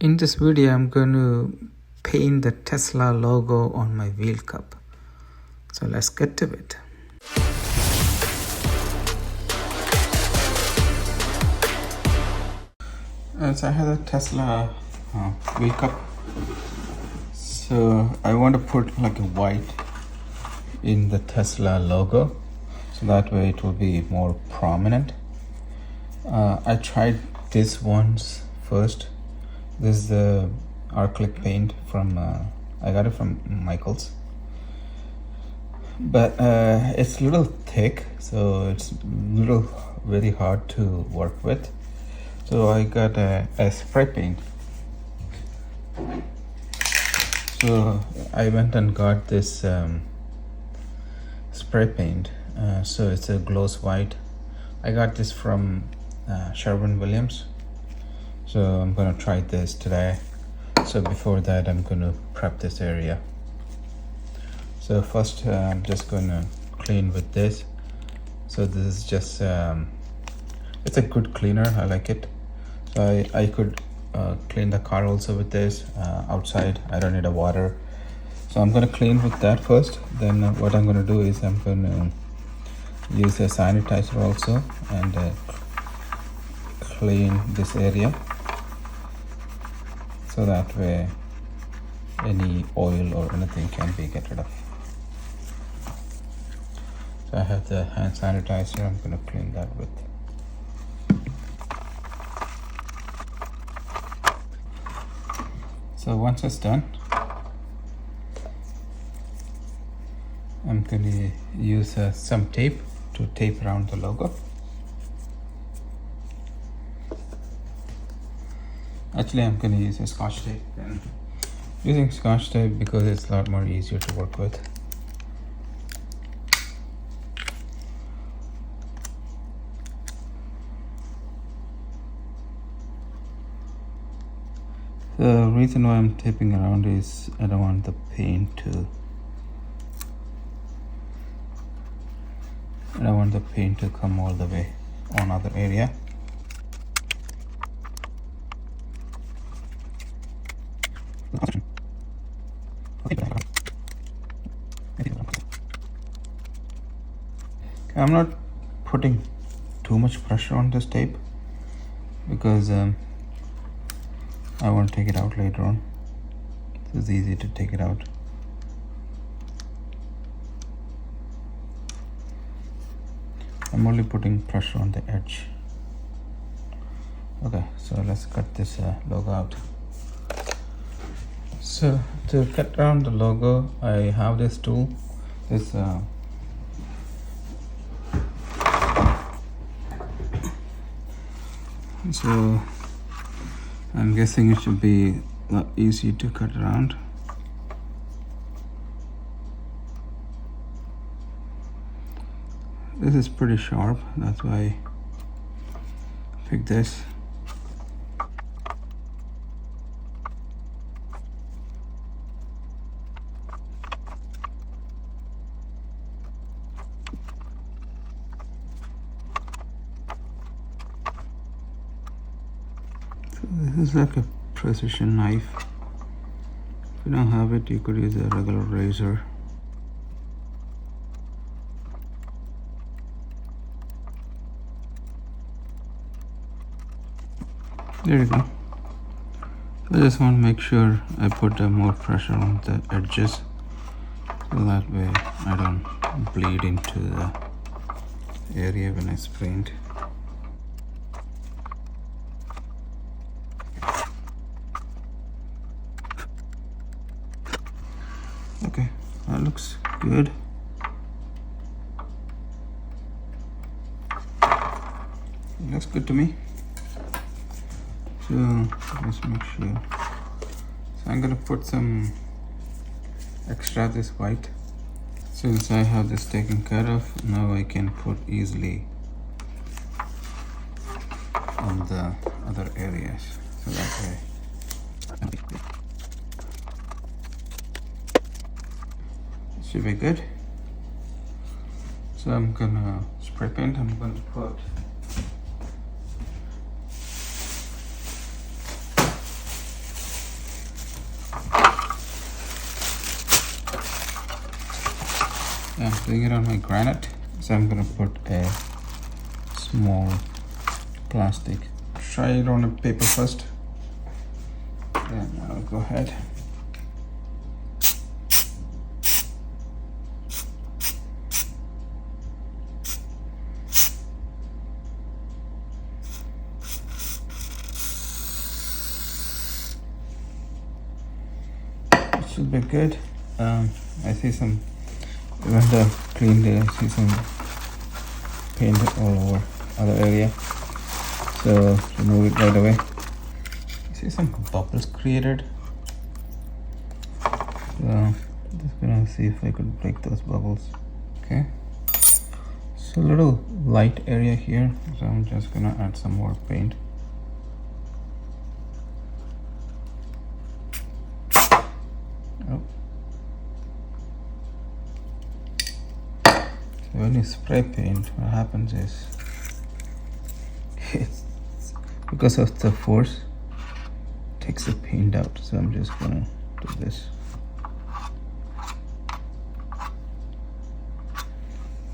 In this video, I'm going to paint the Tesla logo on my wheel cup. So let's get to it. So I have a Tesla wheel cup. So I want to put like a white in the Tesla logo, so that way it will be more prominent. I tried this once first. This is the acrylic paint from I got it from Michael's, but it's a little thick, so it's very hard to work with. So I got a spray paint. So I went and got this spray paint. So it's a gloss white. I got this from Sherwin-Williams. So I'm gonna try this today. So before that, I'm gonna prep this area. So first, I'm just gonna clean with this. So this is just it's a good cleaner. I like it. So I could clean the car also with this outside. I don't need a water. So I'm gonna clean with that first. Then what I'm gonna do is I'm gonna use a sanitizer also and clean this area, so that way any oil or anything can be get rid of. So I have the hand sanitizer. I'm gonna clean that with. So once it's done, I'm going to use some tape to tape around the logo. Actually, I'm going to use a Scotch tape. And using Scotch tape because it's a lot more easier to work with. The reason why I'm taping around is I don't want the paint to come all the way on other area. I'm not putting too much pressure on this tape because I want to take it out later on. So it's easy to take it out. I'm only putting pressure on the edge. Okay, so let's cut this logo out. So to cut around the logo, I have this tool. This so I'm guessing it should be a lot easy to cut around. This is pretty sharp, that's why I picked this. This is like a precision knife. If you don't have it, you could use a regular razor. There you go. I just want to make sure I put more pressure on the edges, so that way I don't bleed into the area when I paint. Okay, that looks good. It looks good to me. So let's make sure. So I'm gonna put some extra this white. Since I have this taken care of, now I can put easily on the other areas. So that way. Should be good. So I'm gonna spray paint. I'm gonna put I'm doing it on my granite, so I'm gonna put a small plastic. Try it on a paper first, and I'll go ahead. It should be good. I see some, even though cleaned it, I see some paint all over other area, so remove it right away. I see some bubbles created, so just gonna see if I could break those bubbles. Okay, so a little light area here, so I'm just gonna add some more paint. Oh. When you spray paint, what happens is it's because of the force, it takes the paint out. So I'm just gonna do this.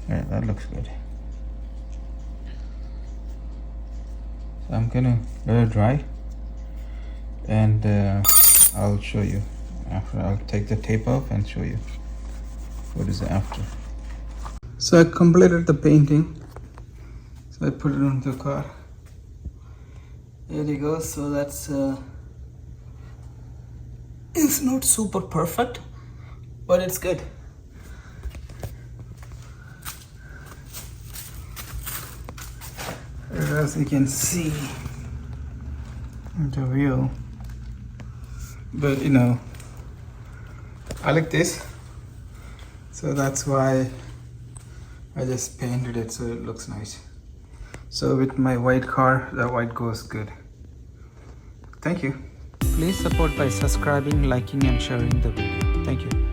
Yeah, that looks good. So I'm gonna let it dry, and I'll show you after. I'll take the tape off and show you what is after. So I completed the painting, so I put it on the car. There you go. So that's it's not super perfect, but it's good. As you can see the wheel, but you know, I like this, so that's why I just painted it so it looks nice. So with my white car, the white goes good. Thank you. Please support by subscribing, liking and sharing the video. Thank you.